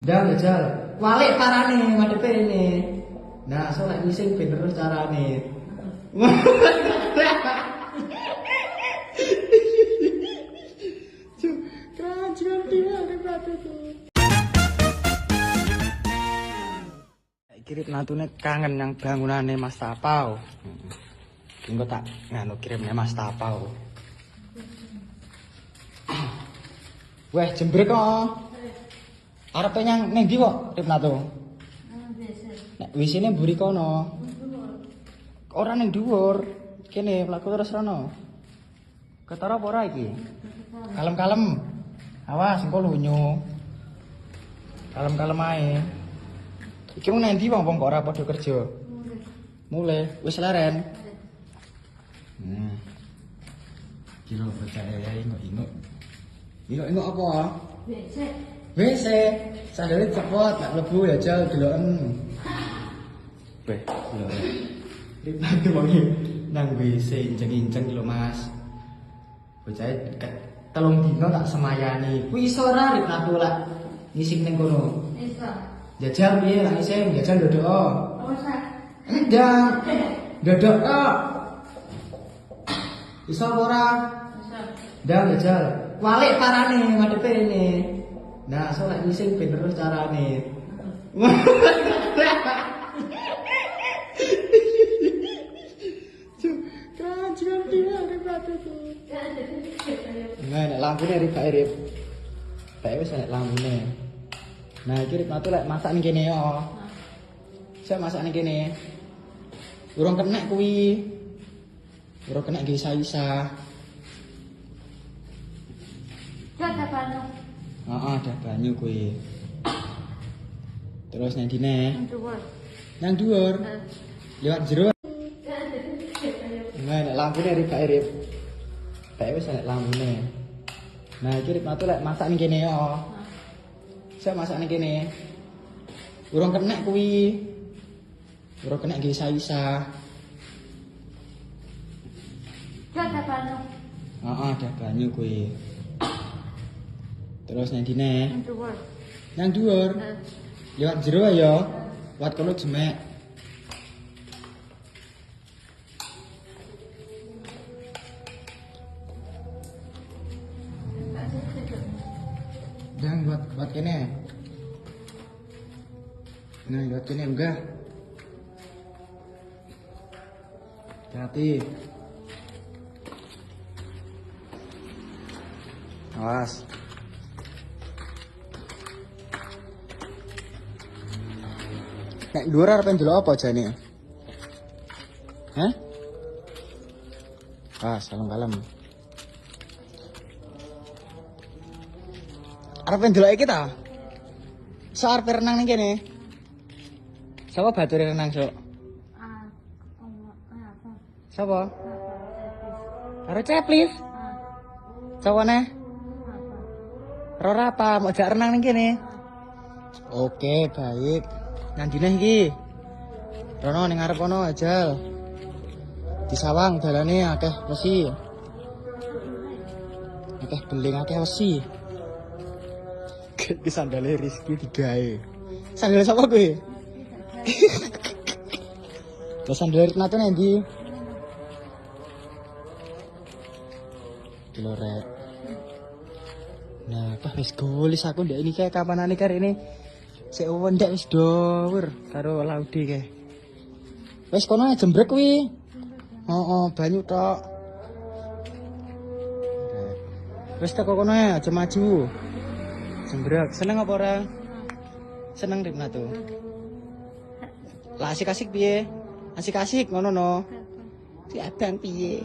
Jal, jal. Walik parane ngadepe ini. Nah, so lek ngising ben terus carane. Kerajinan dia batu tuh. Kirim natune kangen yang bangunane Mas Tapau. Engko tak nganu kirimnya Mas Tapau. Weh, jembrek kok. Arepe nyang ning ndi kok, Ripnato? Nek WC-ne mburi kono. Ora ning dhuwur. Kene mlaku terus rono. Ketara apa ora iki? Kalem-kalem. Awas engko lunyu. Kalem-kalem ae. Iki mung nang ndi wong kok ora padha kerja? Mulai wis leren. Kilo percaya ya ingok-ingok. Ingok-ingok apa? WC, sandalnya cepot, nak mlebu ya jal deloken. Weh, lho. Ripnato wengi nang WC injeng-injeng lho Mas. Bocah telung dino tak semayani. Kuwi iso ora Ripnato lak ngising ning kono? Iso. Jajal piye lak ngising? Jajal ndodok. Oh, sak. Endang. Ndodok tok. Iso apa ora? Iso. Ndang jajal. Walik parane ngadepe ini. Nah, so lek ngising ben terus carane. Kerajinan dia batu tuh. Nah, nek lampune ribake rip. Bae wis nek lampune. Nah, iki Ripnato lek masak ning kene yo. Saya masak ning kene. Urung kenek kuwi. Urung kenek nggih isa-isa. Ada banyu. Ada banyu kuwi. Terus nang dine? Nang dhuwur. Liwat jero. Nah, nek lampune ribake rip. Bae wis nek lampune. Nah, iki Ripnato lek masak ning kene yo. Saya masak ning kene. Urung kenek kuwi. Urung kenek nggih isa-isa. Ada banyu. Ada banyu kuwi. Terus nang dine? Nang dhuwur. Liwat jero ya. Liwat kono jemek. Jangan buat kene. Nah, buat kene enggak. Hati. Awas. Nek dhuwur arep ndelok apa jane? Hah? Kalem-kalem. Arep ndelok iki ta? Sok arep renang ning kene. Sapa bature renang, Sok? Sapa? Karo Ceplis. Cawane? Rora apa mau jak renang ning kene? Oke, baik. Nang dine iki. Rono ning arep kono ajal. Disawang dalane akeh wesi. Akeh beling akeh wesi. Iki sandale Rizky digawe. Sandale sapa kuwi? Lah sandale Ripnato nang ndi? Dilorek. Nah, pas wis golis aku ndek ini kayak kapanane kare ini. Sik wendek wis dhuwur karo Laude kae. Wis kono jembrek kuwi. Banyu tok. Wis teko kono aja maju. Jembrek, seneng apa ora? Seneng Ripnato. Lah asik-asik piye? Asik-asik ngono no. Si abang piye?